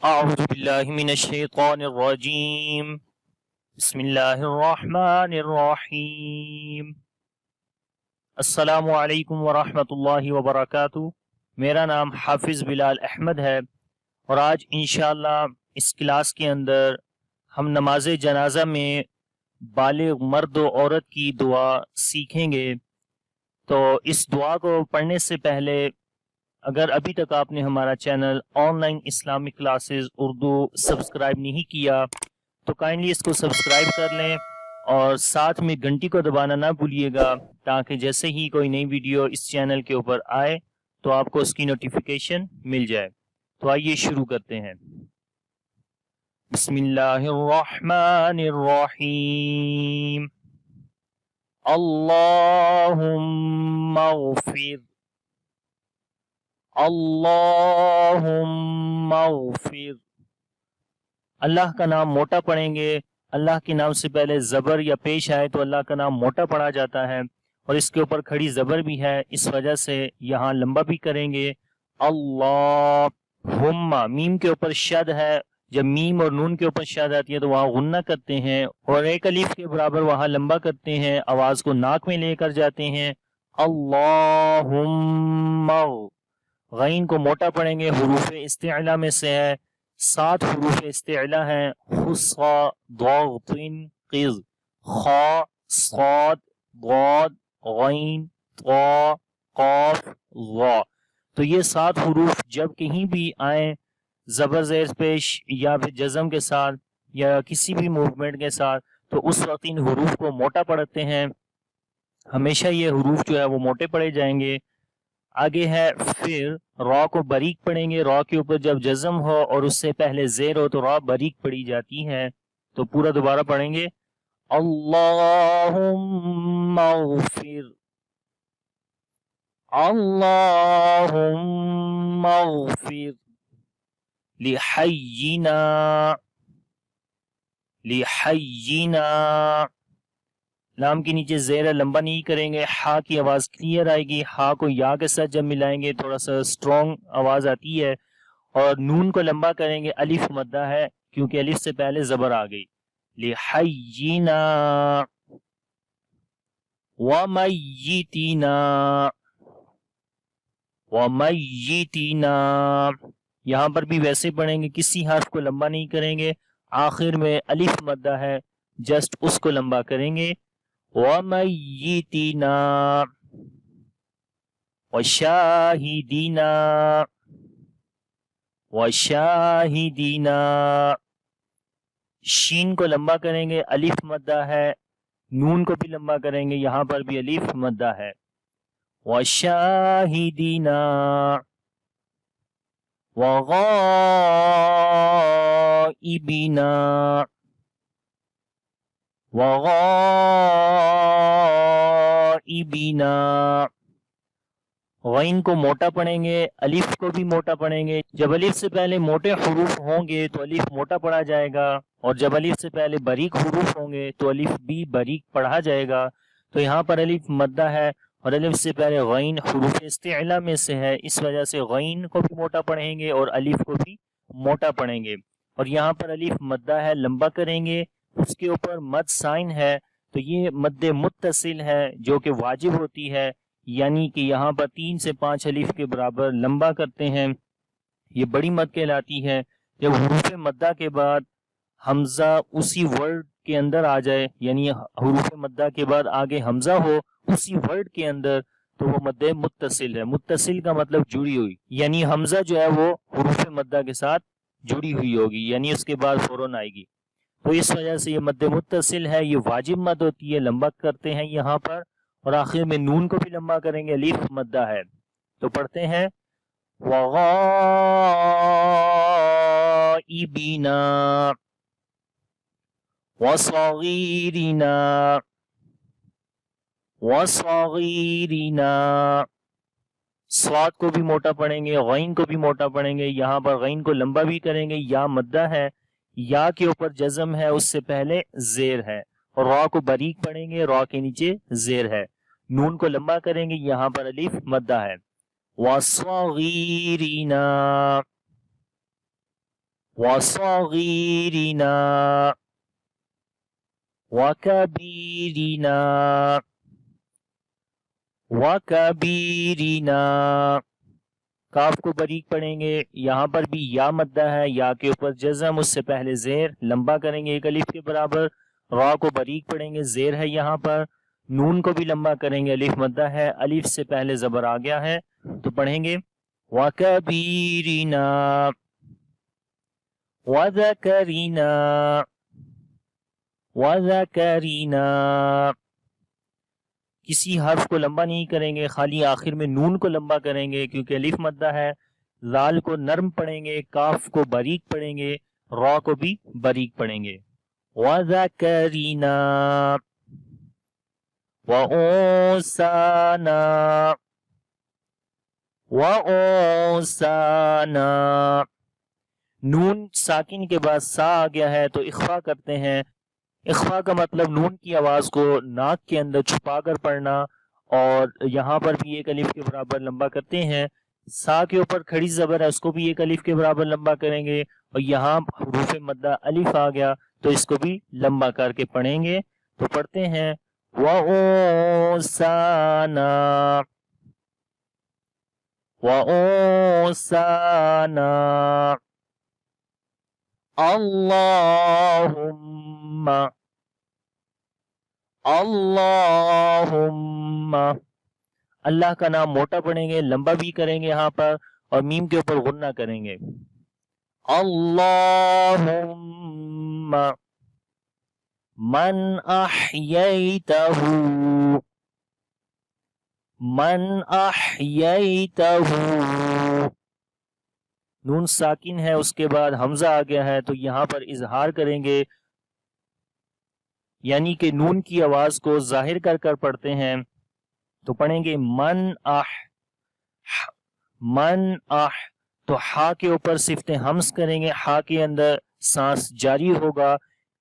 اعوذ باللہ من الشیطان الرجیم بسم اللہ الرحمن الرحیم السلام علیکم ورحمۃ اللہ وبرکاتہ۔ میرا نام حافظ بلال احمد ہے اور آج انشاءاللہ اس کلاس کے اندر ہم نماز جنازہ میں بالغ مرد و عورت کی دعا سیکھیں گے۔ تو اس دعا کو پڑھنے سے پہلے اگر ابھی تک آپ نے ہمارا channel on line Islamic classes Urdu subscribe نہیں کیا تو کائنڈلی اس کو سبسکرائب کر لیں اور ساتھ میں گھنٹی کو دبانا نہ بھولیے گا تاکہ جیسے ہی کوئی نئی ویڈیو اس چینل کے اوپر آئے تو آپ کو اس کی نوٹیفیکیشن مل جائے۔ تو آئیے شروع کرتے ہیں۔ بسم اللہ الرحمن الرحیم۔ اللہم اغفر اللہم اغفر۔ اللہ کا نام موٹا پڑھیں گے۔ اللہ کے نام سے پہلے زبر یا پیش آئے تو اللہ کا نام موٹا پڑھا جاتا ہے اور اس کے اوپر کھڑی زبر بھی ہے، اس وجہ سے یہاں لمبا بھی کریں گے۔ اللہم، میم کے اوپر شد ہے، جب میم اور نون کے اوپر شد آتی ہے تو وہاں غنہ کرتے ہیں اور ایک الف کے برابر وہاں لمبا کرتے ہیں، آواز کو ناک میں لے کر جاتے ہیں۔ اللہم، غین کو موٹا پڑھیں گے، حروف استعلا میں سے ہے، 7 حروف استعلا ہیں، خصا ضاد قز، خا صاد ضاد غین طا قاف ظا۔ تو یہ 7 حروف جب کہیں بھی آئیں زبر زیر پیش یا پھر جزم کے ساتھ یا کسی بھی موومنٹ کے ساتھ تو اس وقت ان حروف کو موٹا پڑھتے ہیں، ہمیشہ یہ حروف جو ہے وہ موٹے پڑھے جائیں گے۔ آگے ہے پھر را کو باریک پڑھیں گے، را کے اوپر جب جزم ہو اور اس سے پہلے زیر ہو تو را باریک پڑھی جاتی ہے۔ تو پورا دوبارہ پڑھیں گے، اللہم اغفر اللہم اغفر لحینا لحینا۔ لام کے نیچے زیر لمبا نہیں کریں گے، ہا کی آواز کلیئر آئے گی، ہا کو یا کے ساتھ جب ملائیں گے تھوڑا سا سٹرونگ آواز آتی ہے، اور نون کو لمبا کریں گے، الف مدہ ہے کیونکہ الف سے پہلے زبر آ گئی۔ لحینا ومیتنا ومیتنا۔ یہاں پر بھی ویسے پڑھیں گے، کسی حرف کو لمبا نہیں کریں گے، آخر میں الف مدہ ہے جسٹ اس کو لمبا کریں گے۔ وَمَيِّتِنَا وَشَاهِدِنَا وَشَاهِدِنَا۔ شین کو لمبا کریں گے، الف مدہ ہے، نون کو بھی لمبا کریں گے، یہاں پر بھی الف مدہ ہے۔ وَشَاهِدِنَا وَغَائِبِنَا وغائبنا۔ غین کو موٹا پڑھیں گے، الف کو بھی موٹا پڑھیں گے، جب الف سے پہلے موٹے حروف ہوں گے تو الف موٹا پڑھا جائے گا اور جب الف سے پہلے باریک حروف ہوں گے تو الف بھی باریک پڑھا جائے گا۔ تو یہاں پر الف مدہ ہے اور الف سے پہلے غین حروف استعلا میں سے ہے، اس وجہ سے غین کو بھی موٹا پڑھیں گے اور الف کو بھی موٹا پڑھیں گے، اور یہاں پر الف مدہ ہے، لمبا کریں گے، اس کے اوپر مد سائن ہے تو یہ مد متصل ہے جو کہ واجب ہوتی ہے، یعنی کہ یہاں پر 3 سے 5 الف کے برابر لمبا کرتے ہیں، یہ بڑی مد کہلاتی ہے۔ جب حروف مدہ کے بعد حمزہ اسی ورڈ کے اندر آ جائے، یعنی حروف مدہ کے بعد آگے حمزہ ہو اسی ورڈ کے اندر تو وہ مد متصل ہے۔ متصل کا مطلب جڑی ہوئی، یعنی حمزہ جو ہے وہ حروف مدہ کے ساتھ جڑی ہوئی ہوگی، یعنی اس کے بعد فوراً آئے گی، تو اس وجہ سے یہ مد متصل ہے، یہ واجب مد ہوتی ہے، لمبا کرتے ہیں یہاں پر، اور آخر میں نون کو بھی لمبا کریں گے، الف مدہ ہے۔ تو پڑھتے ہیں وغائبنا وصغیرنا وصغیرنا۔ صاد کو بھی موٹا پڑھیں گے، غین کو بھی موٹا پڑھیں گے، یہاں پر غین کو لمبا بھی کریں گے، یا مدہ ہے، یا کے اوپر جزم ہے، اس سے پہلے زیر ہے، اور را کو باریک پڑھیں گے، را کے نیچے زیر ہے، نون کو لمبا کریں گے، یہاں پر الف مدہ ہے۔ وَصَغِيرِنَا وصغيرنا وكبيرنا وكبيرنا. کاف کو باریک پڑھیں گے. یہاں پر بھی یا مدہ ہے, یا کے اوپر جزم, اس سے پہلے زیر لمبا کریں گے ایک الف کے برابر. را کو باریک پڑھیں گے, زیر ہے یہاں پر. نون کو بھی لمبا کریں گے, الف مدہ ہے, الف سے پہلے زبر آ گیا ہے تو پڑھیں گے وَكَبِيرِنَا وَذَكَرِنَا وَذَكَرِنَا. کسی حرف کو لمبا نہیں کریں گے, خالی آخر میں نون کو لمبا کریں گے کیونکہ الف مدہ ہے. لال کو نرم پڑھیں گے, کاف کو باریک پڑھیں گے, را کو بھی باریک پڑھیں گے. وَذَكَرِنَا وَأُنثَانَا وَأُنثَانَا. نون ساکن کے بعد سا آ گیا ہے تو اخفا کرتے ہیں. اخفا کا مطلب نون کی آواز کو ناک کے اندر چھپا کر پڑھنا, اور یہاں پر بھی ایک الف کے برابر لمبا کرتے ہیں. سا کے اوپر کھڑی زبر ہے, اس کو بھی ایک الف کے برابر لمبا کریں گے, اور یہاں حروف مدہ الف آ گیا تو اس کو بھی لمبا کر کے پڑھیں گے. تو پڑھتے ہیں وَأُنثَانَا وَأُنثَانَا. اللہم اللہم. اللہ کا نام موٹا پڑھیں گے, لمبا بھی کریں گے یہاں پر, اور میم کے اوپر غنہ کریں گے. اللہم من احییتہ من احییتہ. نون ساکن ہے, اس کے بعد حمزہ آ گیا ہے تو یہاں پر اظہار کریں گے, یعنی کہ نون کی آواز کو ظاہر کر کر پڑھتے ہیں. تو پڑھیں گے من اح من اح. تو ہا کے اوپر صفت حمز کریں گے, ہا کے اندر سانس جاری ہوگا.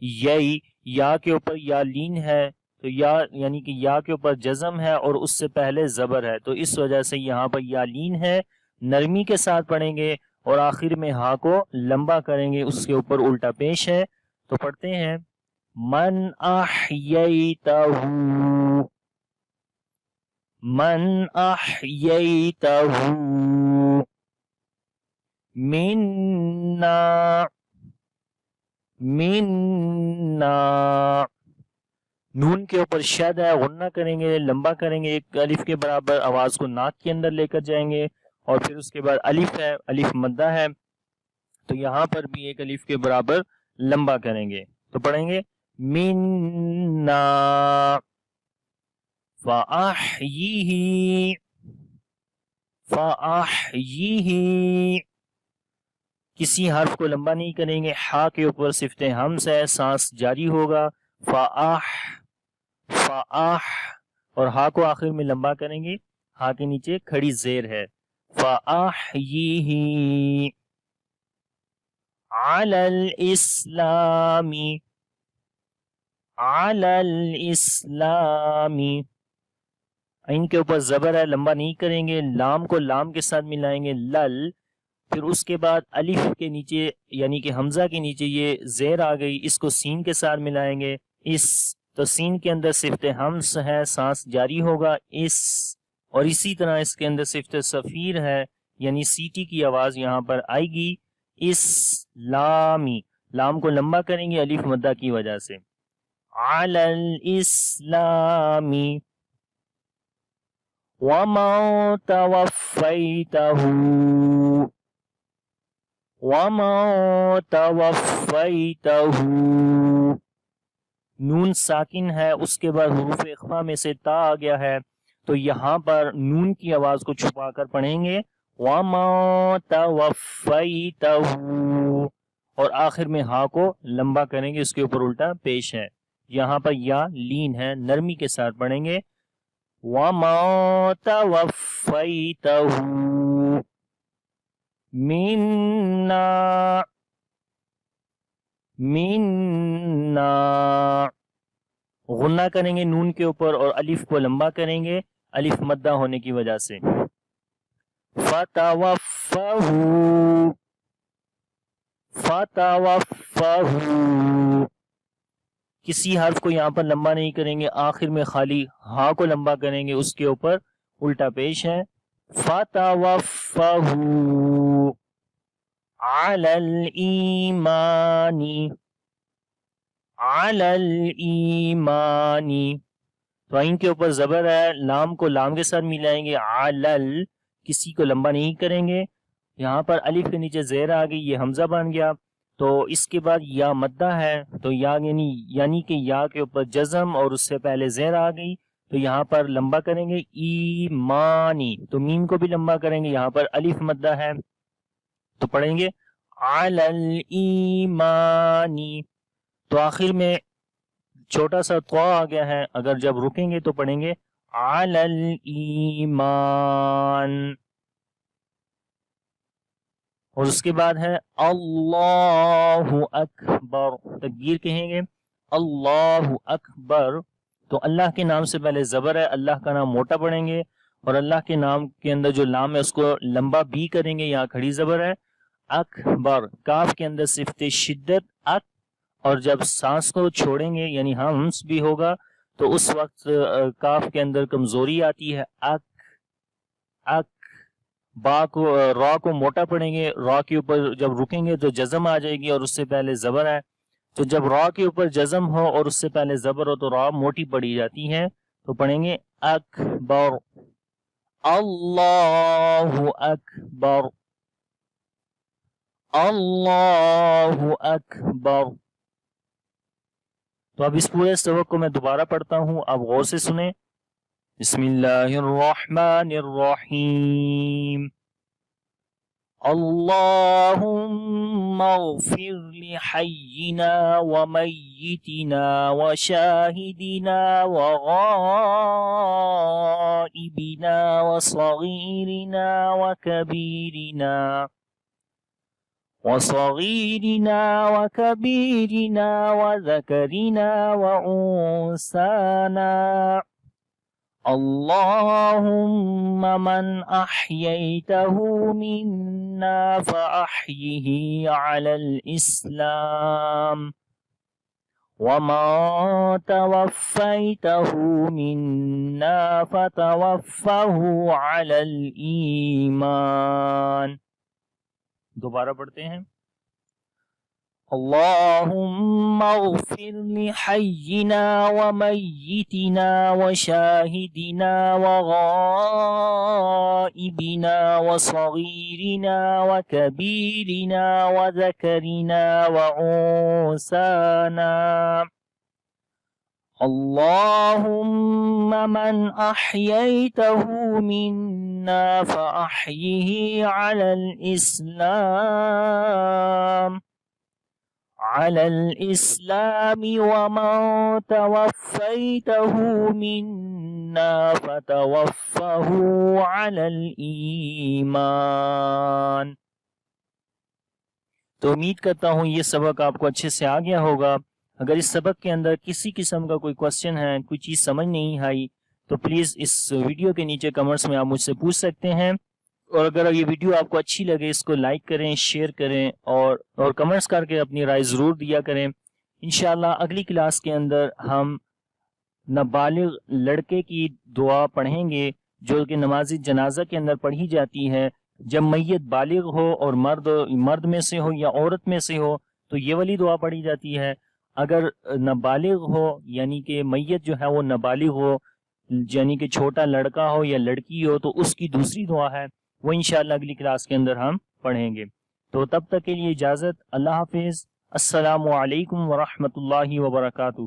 یئی یا کے اوپر یا لین ہے تو یا یعنی کہ یا کے اوپر جزم ہے اور اس سے پہلے زبر ہے, تو اس وجہ سے یہاں پر یا لین ہے. نرمی کے ساتھ پڑھیں گے اور آخر میں ہا کو لمبا کریں گے, اس کے اوپر الٹا پیش ہے. تو پڑھتے ہیں من احییتہ من احییتہ منا منا. نون کے اوپر شد ہے, غنہ کریں گے, لمبا کریں گے ایک الف کے برابر, آواز کو ناک کے اندر لے کر جائیں گے, اور پھر اس کے بعد الف ہے, الف مدہ ہے تو یہاں پر بھی ایک الف کے برابر لمبا کریں گے. تو پڑھیں گے منا فَأَحْيِهِ فَأَحْيِهِ. کسی حرف کو لمبا نہیں کریں گے, ہا کے اوپر صفت حمز ہے, سانس جاری ہوگا. فَأَحْ فَأَحْ, اور ہا کو آخر میں لمبا کریں گے, ہا کے نیچے کھڑی زیر ہے. فَأَحْيِهِ عَلَى الْإِسْلَامِ عَلَى الْإِسْلَامِ. ان کے اوپر زبر ہے, لمبا نہیں کریں گے. لام کو لام کے ساتھ ملائیں گے, لل. پھر اس کے بعد الف کے نیچے یعنی کہ حمزہ کے نیچے یہ زیر آ گئی, اس کو سین کے ساتھ ملائیں گے. اس تو سین کے اندر صفت حمز ہے, سانس جاری ہوگا. اس اور اسی طرح اس کے اندر صفت صفیر ہے, یعنی سیٹی کی آواز یہاں پر آئے گی. اسلامی, لام کو لمبا کریں گے الف مدہ کی وجہ سے. علی الاسلامی وَمَن تَوَفَّيْتَهُ وَمَن تَوَفَّيْتَهُ. نون ساکن ہے, اس کے بعد حروف اخفا میں سے تا آ گیا ہے تو یہاں پر نون کی آواز کو چھپا کر پڑھیں گے وَمَن تَوَفَّيْتَهُ, اور آخر میں ہا کو لمبا کریں گے, اس کے اوپر الٹا پیش ہے. یہاں پر یا لین ہے, نرمی کے ساتھ پڑھیں گے وَمَن تَوَفَّيْتَهُ مِنَّا مِنَّا. غنہ کریں گے نون کے اوپر اور الف کو لمبا کریں گے الف مدہ ہونے کی وجہ سے. فَتَوَفَّهُ فتوفہو، کسی حرف کو یہاں پر لمبا نہیں کریں گے، آخر میں خالی ہاں کو لمبا کریں گے، اس کے اوپر الٹا پیش ہے، فتوفہو علی الایمانی، علی الایمانی، تو عین کے اوپر زبر ہے، لام کو لام کے ساتھ ملائیں گے، علل، کسی کو لمبا نہیں کریں گے، یہاں پر الف کے نیچے زیر آ گئی، یہ حمزہ بن گیا، تو اس کے بعد یا مدہ ہے، تو یا یعنی کہ یا کے اوپر جزم اور اس سے پہلے زیر آ گئی، تو یہاں پر لمبا کریں گے ایمانی، تو میم کو بھی لمبا کریں گے، یہاں پر الف مدہ ہے تو پڑھیں گے علی الایمانی، تو آخر میں چھوٹا سا طا آ گیا ہے، اگر جب رکیں گے تو پڑھیں گے علی الایمان، اور اس کے بعد ہے اللہ اکبر، تکبیر کہیں گے اللہ اکبر، تو اللہ کے نام سے پہلے زبر ہے، اللہ کا نام موٹا پڑھیں گے، اور اللہ کے نام کے اندر جو لام ہے اس کو لمبا بھی کریں گے، یہاں کھڑی زبر ہے، اکبر، کاف کے اندر صفت شدت اک، اور جب سانس کو چھوڑیں گے یعنی ہمس بھی ہوگا تو اس وقت کاف کے اندر کمزوری آتی ہے، اک اک، با کو را کو موٹا پڑھیں گے، را کے اوپر جب رکیں گے تو جزم آ جائے گی اور اس سے پہلے زبر ہے، تو جب را کے اوپر جزم ہو اور اس سے پہلے زبر ہو تو را موٹی پڑی جاتی ہے، تو پڑھیں گے اکبر، اللہ اکبر، اللہ اکبر۔ تو اب اس پورے سبق کو میں دوبارہ پڑھتا ہوں، آپ غور سے سنیں، بسم اللہ الرحمن الرحیم، اللہم اغفر لحینا ومیتنا وشاہدنا وغائبنا وصغیرنا وکبیرنا وكبيرنا وذكرنا وأنثانا، اللهم من أحييته منا فأحيه على الإسلام، وما توفيته منا فتوفه على الإيمان۔ دوبارہ پڑھتے ہیں، اللہم اغفر لحینا ومیتنا وشاہدنا وغائبنا وصغیرنا وکبیرنا وذکرنا وانثانا، اللهم من أحييته منا فأحيه على الإسلام، ومن توفيته منا فتوفه على الإيمان۔ تو امید کرتا ہوں یہ سبق آپ کو اچھے سے آ گیا ہوگا۔ اگر اس سبق کے اندر کسی قسم کا کوئی کوشچن ہے، کوئی چیز سمجھ نہیں آئی تو پلیز اس ویڈیو کے نیچے کمنٹس میں آپ مجھ سے پوچھ سکتے ہیں، اور اگر یہ ویڈیو آپ کو اچھی لگے اس کو لائک کریں، شیئر کریں، اور کمنٹس کر کے اپنی رائے ضرور دیا کریں۔ انشاءاللہ اگلی کلاس کے اندر ہم نابالغ لڑکے کی دعا پڑھیں گے جو کہ نماز جنازہ کے اندر پڑھی جاتی ہے جب میت بالغ ہو اور مرد میں سے ہو یا عورت میں سے ہو تو یہ والی دعا پڑھی جاتی ہے۔ اگر نابالغ ہو یعنی کہ میت جو ہے وہ نابالغ ہو یعنی کہ چھوٹا لڑکا ہو یا لڑکی ہو تو اس کی دوسری دعا ہے، وہ انشاءاللہ اگلی کلاس کے اندر ہم پڑھیں گے۔ تو تب تک کے لیے اجازت، اللہ حافظ، السلام علیکم ورحمۃ اللہ وبرکاتہ۔